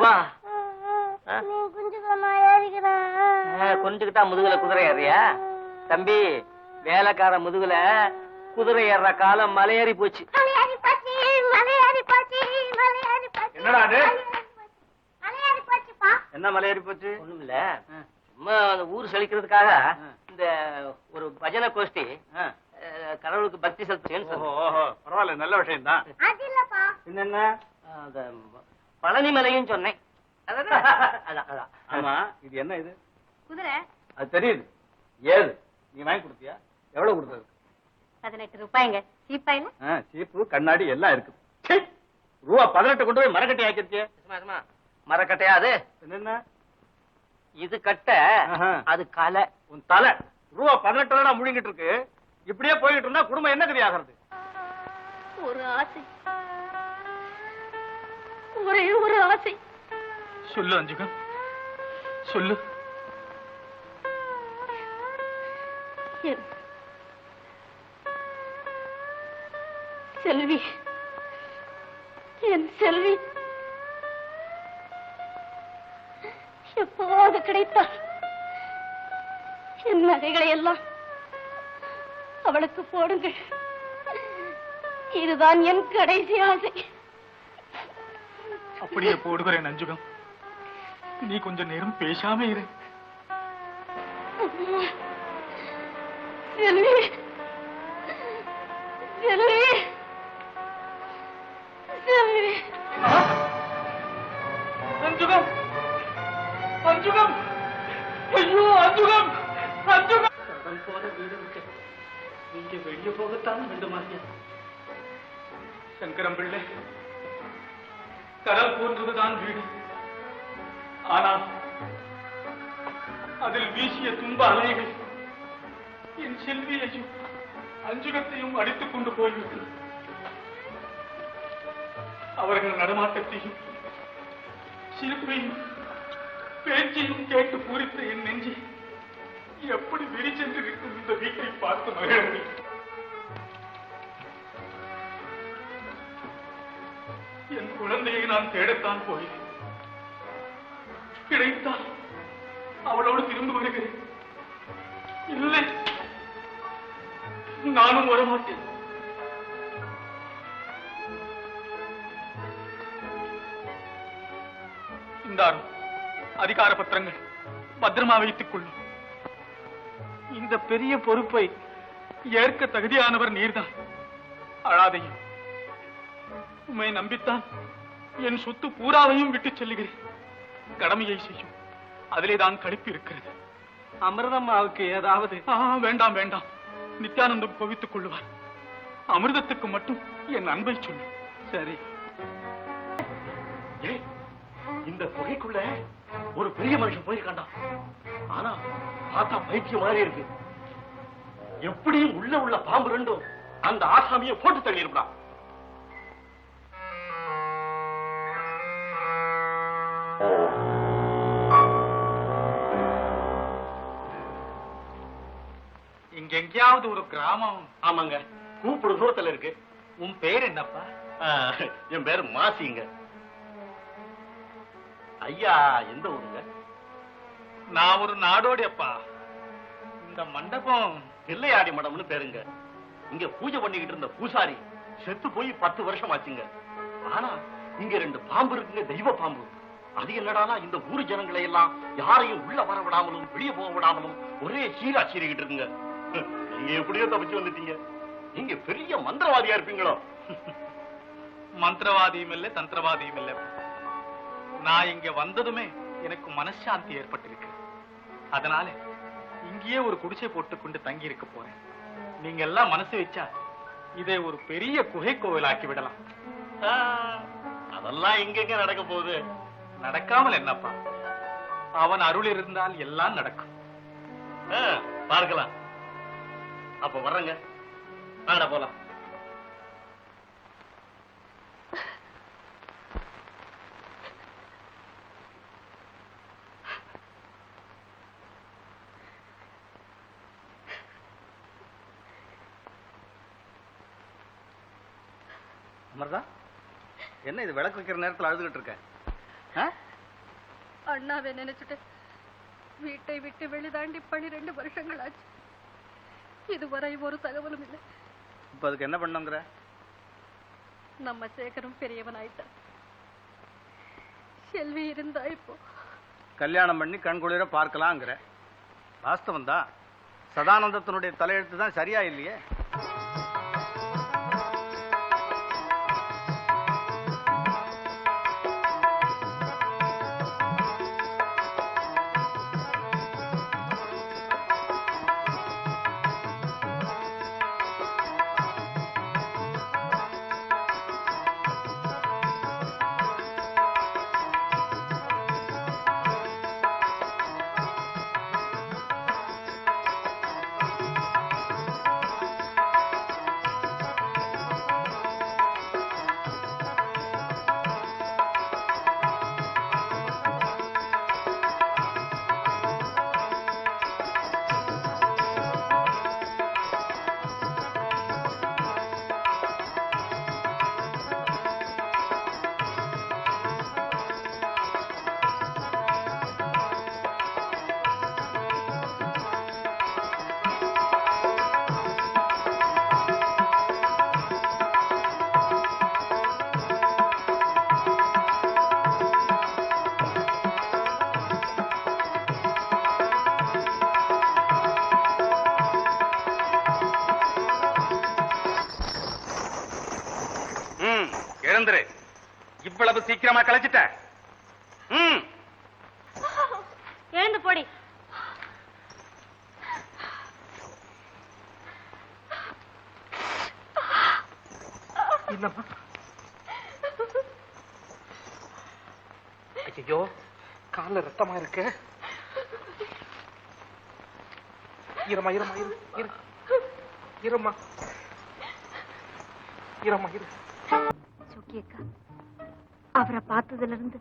அப்பா கொஞ்சுக்கிட்டா முதுகுல குதிரை ஏறியா தம்பி? வேலைக்கார முதுகுல குதிரை ஏற காலம் மலையேறி போச்சு. என்னடா என்ன மலையேறி போச்சு? ஒண்ணும் இல்ல, சும்மா அந்த ஊர் செழிக்கிறதுக்காக இந்த ஒரு பஜனை கோஷ்டி கடவுளுக்கு பக்தி செலுத்துறேன்னு. பரவாயில்ல, நல்ல விஷயம் தான். என்னென்ன பழனி மலையும் சொன்னேன். ஆமா, இது என்ன? இது குதிரை. அது தெரியுது. ஏது நீ வாங்கி கொடுத்தியா? எவ்வளவு கொடுத்தது? 18 ரூபாய்ங்க. சீப்பாயில சீப்பு கண்ணாடி எல்லாம் இருக்கு. ரூபா 18 கொண்டு போய் மரக்கட்டை ஆக்கிருக்கே. மரக்கட்டையா அது? என்ன இது கட்ட, அது கலை. உன் தலை. ரூபா 18 முழுங்கிட்டு இருக்கு. இப்படியே போயிட்டு இருந்தா குடும்பம் என்ன கதி ஆகிறது? ஒரு ஆசை, ஒரே ஒரு ஆசை. சொல்லு அஞ்சுகம், சொல்லு. செல்வி, என் செல்வி எப்போது கிடைத்தால் என் நகைகளை எல்லாம் அவளுக்கு போடுங்கள். இதுதான் என் கடைசி ஆசை. அப்படியே போடுகிறேன் அஞ்சுகம். நீ கொஞ்ச நேரம் பேசாம இரு. செல்வி, செல்வி, செல்வி. அஞ்சுகம், அஞ்சுகம், ஐயோ அஞ்சுகம், அஞ்சுகம். கடல் போல வீடு விட்டு நீங்க வெளியே போகத்தான் வேண்டுமாறியா? சங்கரம் பிள்ளை, கடல் போன்றதுதான் வீடு. ஆனால் அதில் வீசிய துன்ப அலைகள் என் செல்வியையும் அஞ்சுகத்தையும் அடித்துக் கொண்டு போய்விட்டது. அவர்கள் நடமாட்டத்தையும் சிரிப்பையும் பேச்சையும் கேட்டு பூரித்த என் நெஞ்சை எப்படி விரிச்சென்று இருக்கும் இந்த வீட்டை பார்த்து மகிழ முடியும்? என் குழந்தையை நான் தேடத்தான் போகிறேன். கிடைத்தால் அவளோடு திரும்ப வருகிறேன். இல்லை, நானும் வரமாட்டேன். இந்தாரும் அதிகார பத்திரங்கள் பத்திரமா வைத்துக் கொள்ளும். இந்த பெரிய பொறுப்பை ஏற்க தகுதியானவர் நீர்தான். அழாதையும். உம்மை நம்பித்தான் என் சொத்து பூராவையும் விட்டு செல்லுகிறேன். கடமையை செய்யும், அதிலேதான் கழிப்பு இருக்கிறது. அமிர்தம்மாவுக்கு ஏதாவது? வேண்டாம் வேண்டாம், நித்யானந்தம் கோவித்துக் கொள்ளுவார். அமிர்தத்துக்கு மட்டும் என் அன்பை சொல்லு. சரி. இந்த குகைக்குள்ள ஒரு பெரிய மனுஷன் போயிருக்காண்டாம். ஆனா பார்த்தா பைத்தியம் மாதிரி இருக்கு. எப்படியும் உள்ள பாம்பு ரெண்டும் அந்த ஆசாமியை போட்டு தள்ளி இருப்பான். இங்க எங்கேயாவது ஒரு கிராமம்? ஆமாங்க, கூப்பிடு தூரத்துல இருக்கு. உன் பேர் என்னப்பா? என் பேரு மாசிங்க. ஐயா எந்த ஊருங்க? நான் ஒரு நாடோடி அப்பா. இந்த மண்டபம் பிள்ளையாடி மடம்னு பேருங்க. இங்க பூஜை பண்ணிக்கிட்டு இருந்த பூசாரி செத்து போய் 10 வருஷம் ஆச்சுங்க. ஆனா இங்க 2 பாம்பு இருக்குங்க, தெய்வ பாம்பு. அது என்னடானா இந்த ஊர் ஜனங்களை எல்லாம் யாரையும் உள்ள வர விடாமலும் வெளியே போக விடாமலும் ஒரே சீரா சீறிக்கிட்டு இருக்குங்க. நீங்க எப்படியோ தப்பிச்சு வந்துட்டீங்க. நீங்க பெரிய மந்திரவாதியா இருப்பீங்களோ? மந்திரவாதியும் இல்லை, தந்திரவாதியும் இல்லை. நான் இங்க வந்ததுமே எனக்கு மனசாந்தி ஏற்பட்டிருக்கு. அதனால இங்கேயே ஒரு குடிசை போட்டுக்கொண்டு தங்கி இருக்க போறேன். நீங்க எல்லாம் மனசு வச்சா இதை ஒரு பெரிய குகை கோவில் ஆக்கி விடலாம். அதெல்லாம் எங்கெங்க நடக்க போகுது? நடக்காமல் என்னப்பா, அவன் அருள் இருந்தால் எல்லாம் நடக்கும். பார்க்கலாம். அப்ப வர்றங்க, வாங்கடா போலாம். அமர்தா, என்ன இது விளக்கு வைக்கிற நேரத்தில் அழுதுகிட்டு இருக்க? அண்ணாவை நினைச்சிட்டு வீட்டை விட்டு வெளிதாண்டி 12 வருஷங்கள் ஆச்சு. இதுவரை ஒரு தகவலும் இல்லை. இப்ப அதுக்கு என்ன பண்ணுங்கிற? நம்ம சேகரும் பெரியவன் ஆயிட்டான். செல்வி இருந்தா இப்போ கல்யாணம் பண்ணி கண்குளிர பார்க்கலாங்கிற. வாஸ்தவம் தான். சதானந்தத்தினுடைய தலையெழுத்து தான் சரியா இல்லையே. இவ்வளவு சீக்கிரமா கலைச்சிட்ட? எழுந்து போடி. ஐயோ, கால ரத்தமா இருக்கு. இருமா இருமா இரு இருமா இருமா இரு. சுக்கியக்கா, அவரை பார்த்ததுல இருந்து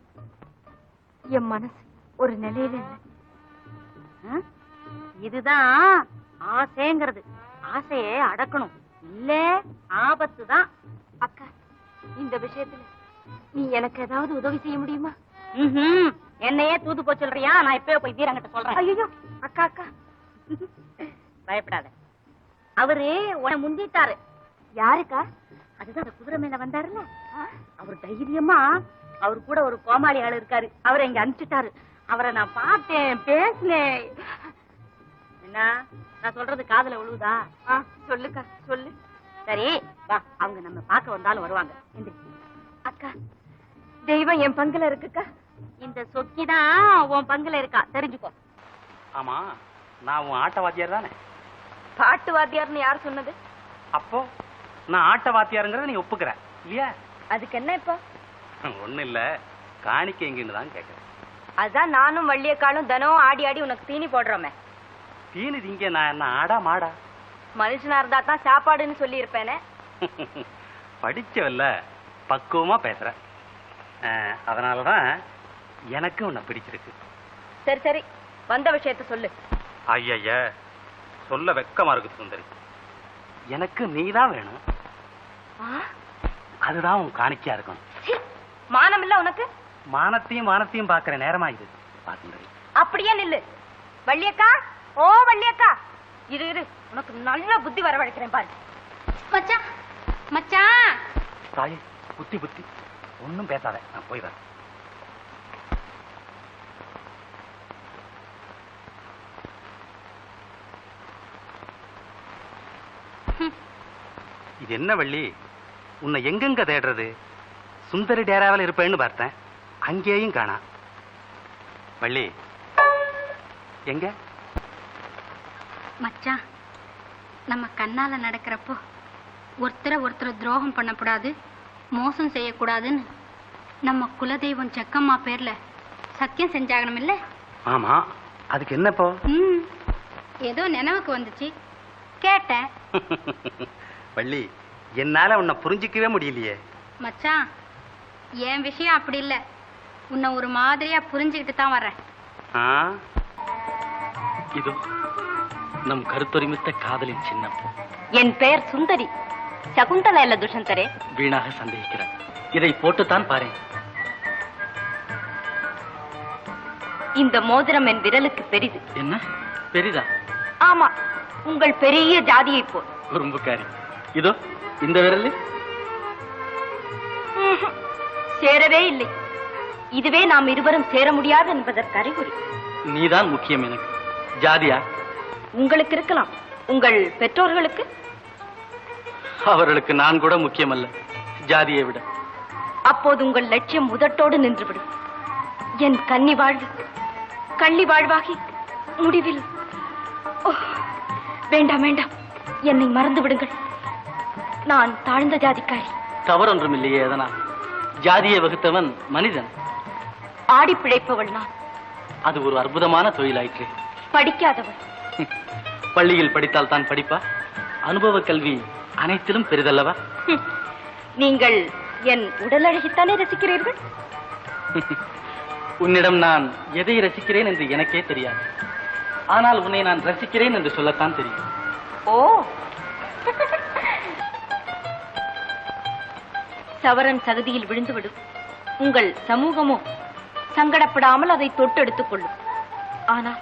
என் மனசு ஒரு நிலையில இல்ல. இதுதான் ஆசைங்கிறது. ஆசையை அடக்கணும், இல்ல ஆபத்து தான். அக்கா, இந்த விஷயத்துல நீ எனக்கு ஏதாவது உதவி செய்ய முடியுமா? என்னையே தூது போய் சொல்றியா? நான் இப்பவே போய் வீரங்கிட்ட சொல்றேன். ஐயோ அக்கா அக்கா, பயப்படாத. அவரு உன்னை முந்திட்டாரு. யாருக்கா? அதுதான் அந்த குதிரை மேல வந்தாருல்ல, அவர் தைரியமா அவர் கூட ஒரு கோமாளி ஆளு இருக்காரு, அவரை இங்க அனுப்பிச்சுட்டாரு. அவரை நான் பார்த்தேன், பேசினேன். என்ன நான் சொல்றது காதுல விழுவுதா? சொல்லுக்கா சொல்லு. சரி வா, அவங்க நம்ம பார்க்க வந்தாலும் வருவாங்க. அக்கா, தெய்வம் என் பங்குல இருக்குக்கா. இந்த சொக்கிதான் உன் பங்குல இருக்கா, தெரிஞ்சுக்கோ. ஆமா, நான் உன் ஆட்டவாத்தியார் தானே? பாட்டு வாத்தியார்னு யார் சொன்னது? அப்போ நான் ஆட்டவாத்தியாருங்கிறத நீ ஒப்புக்கிற இல்லையா? அதுக்கு என்ன இப்போ? ஒண்ணு இல்ல, காணிக்க எங்கன்னு தான் கேட்கிறேன். அதான் நானும் வள்ளியக்காலும் தினம் ஆடி ஆடி உனக்கு தீனி போடுறோமே. தீனி திங்க நான் என்ன ஆடா மாடா? மனுஷனா இருந்தா தான் சாப்பாடுன்னு சொல்லி இருப்பேனே. படிச்சவல்ல, பக்குவமா பேசுற. அதனாலதான் எனக்கு உன்னை பிடிச்சிருக்கு. சரி சரி, வந்த விஷயத்த சொல்லு. ஐய, சொல்ல வெக்கமா இருக்கு சுந்தரி. எனக்கு நீதான் வேணும். அதுதான் உன் காணிக்கையா இருக்கணும். மானம் இல்ல உனக்கு? மானத்தையும் பாக்குற நேரமா இது. பாத்துந்தரி, அப்படியே நில்லு. வள்ளியக்கா, ஓ வள்ளியக்கா, இரு உனக்கு நல்ல புத்தி வரவழைக்கிறேன் பாரு. மச்சான் மச்சான். தாயே, புத்தி ஒன்னும் பேசாத, நான் போய் வரேன். இது என்ன வள்ளி, உன்னை எங்கெங்க தேடுறது? சுந்தரி டேராவில் இருப்பேன்னு பார்த்தேன், அங்கேயும் காணா. வள்ளி எங்க? மச்சான், நம்ம கண்ணால நடக்கிறப்போ ஒருத்தரை துரோகம் பண்ணக்கூடாது, மோசம் செய்யக்கூடாதுன்னு நம்ம குலதெய்வம் செக்கம்மா பேர்ல சத்தியம் செஞ்சாகணும் இல்ல? ஆமா, அதுக்கு என்னப்போ? ஏதோ நினைவுக்கு வந்துச்சு, கேட்டேன். வள்ளி, என்னால உன்னை புரிஞ்சிக்கவே முடியலையே. மச்சான், என் விஷயம் அப்படி இல்ல, உன்னை ஒரு மாதிரியா புரிஞ்சுக்கிட்டு தான் வர்றேன். இது நம் கருத்தொருமித்த காதலின் சின்னம். என் பெயர் சுந்தரி, சகுந்தலா இல்ல துஷந்தரே. வீணாக சந்தேகிக்கிறார். இதை போட்டுத்தான் பாரு. இந்த மோதிரம் என் விரலுக்கு பெரிது. என்ன பெரிதா? ஆமா, உங்கள் பெரிய ஜாதியை போல். குறும்புக்காரி. இதோ இந்த விரல் சேரவே இல்லை. இதுவே நாம் இருவரும் சேர முடியாது என்பதற்கு அறிகுறி. நீதான் முக்கியம் எனக்கு. ஜாதியா? உங்களுக்கு இருக்கலாம், உங்கள் பெற்றோர்களுக்கு? அவர்களுக்கு நான் கூட முக்கியமல்ல ஜாதியை விட. அப்போது உங்கள் லட்சியம் முதட்டோடு நின்றுவிடும். என் கன்னி வாழ்வு கள்ளி வாழ்வாகி முடிவில். வேண்டாம் வேண்டாம், என்னை மறந்து விடுங்கள். நான் தாழ்ந்த ஜாதிக்காரி. தவறொன்றும் இல்லையே. அதனால் ஜாதியை வகுத்தவன் மனிதன். ஆடி பிழைப்பவள் நான். அது ஒரு அற்புதமான தொழிலாயிற்று. படிக்காதவள். பள்ளியில் படித்தால் தான் படிப்பா? அனுபவ கல்வி அனைத்திலும் பெரிதல்லவா? நீங்கள் என் உடல் அழகித்தானே ரசிக்கிறீர்கள்? உன்னிடம் நான் எதை ரசிக்கிறேன் என்று எனக்கே தெரியாது. ஆனால் உன்னை நான் ரசிக்கிறேன் என்று சொல்லத்தான் தெரியும். ஓ, சவரன் சகதியில் விழுந்துவிடும். உங்கள் சமூகமோ சங்கடப்படாமல் அதை தொட்டு எடுத்துக் கொள்ளும். ஆனால்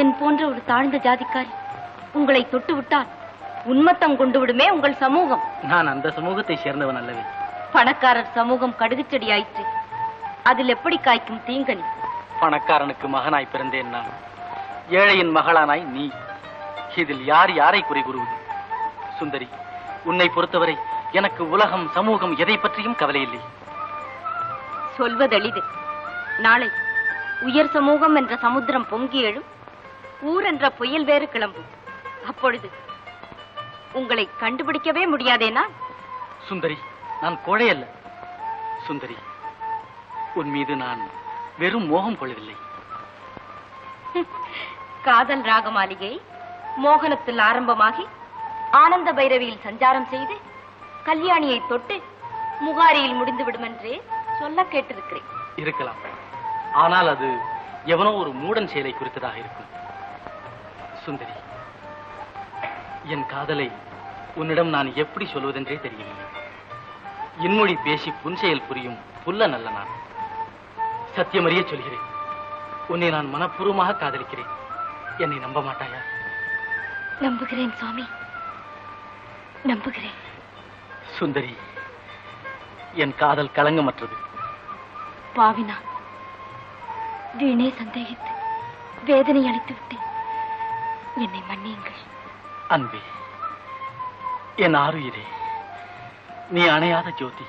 என் போன்ற ஒரு தாழ்ந்த ஜாதிக்காரி உங்களை தொட்டு விட்டால் உன்மத்தம் கொண்டு விடுமே உங்கள் சமூகம். நான் அந்த சமூகத்தை சேர்ந்தவன் அல்லவே. பணக்காரர் சமூகம் கடுகுச்செடி ஆயிற்று. அதில் எப்படி காய்க்கும் தீங்கனி? பணக்காரனுக்கு மகனாய் பிறந்தேன் நான். ஏழையின் மகளானாய் நீ. இதில் யார் யாரை குறை கூறுவது? சுந்தரி, உன்னை பொறுத்தவரை எனக்கு உலகம் சமூகம் எதை பற்றியும் கவலை இல்லை. சொல்வதெளிது. நாளை உயர் சமூகம் என்ற சமுத்திரம் பொங்கி எழும். ஊர் என்ற புயல் வேறு கிளம்பும். அப்பொழுது உங்களை கண்டுபிடிக்கவே முடியாதேனா? சுந்தரி, நான் கோழை அல்ல. சுந்தரி, உன் மீது நான் வெறும் மோகம் கொள்ளவில்லை. காதல் ராக மாளிகை மோகனத்தில் ஆரம்பமாகி ஆனந்த பைரவியில் சஞ்சாரம் செய்து கல்யாணியை தொட்டு முகாரியில் முடிந்துவிடும் என்றே சொல்ல கேட்டிருக்கிறேன். இருக்கலாம். ஆனால் அது எவனோ ஒரு மூடன் செயலை குறித்ததாக இருக்கும். சுந்தரி, என் காதலை உன்னிடம் நான் எப்படி சொல்வதென்றே தெரியவில்லை. இன்மொழி பேசி புன்செயல் புரியும் புல்ல நல்ல நான். சத்தியமறிய சொல்கிறேன், உன்னை நான் மனப்பூர்வமாக காதலிக்கிறேன். என்னை நம்ப மாட்டாயா? நம்புகிறேன் சுவாமி, நம்புகிறேன். சுந்தரி, என் காதல் களங்கமற்றது. பாவினா, வீணே சந்தேகித்து வேதனை அளித்து விட்டேன். என்னை மன்னியுங்கள். அன்பே, என் ஆருயிரே, நீ அணையாத ஜோதி,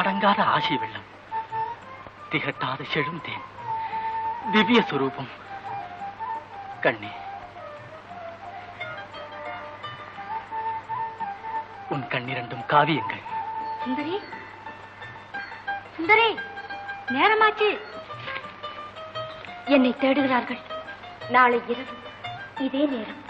அடங்காத ஆசை வெள்ளம், திகட்டாத செழும் தேன், திவ்ய சுரூபம். கண்ணே, உன் கண்ணிரண்டும் காவியங்கள். சுந்தரி, சுந்தரி, நேரமாச்சு. என்னை தேடுகிறார்கள். நாளை இரவு இதே நேரம்.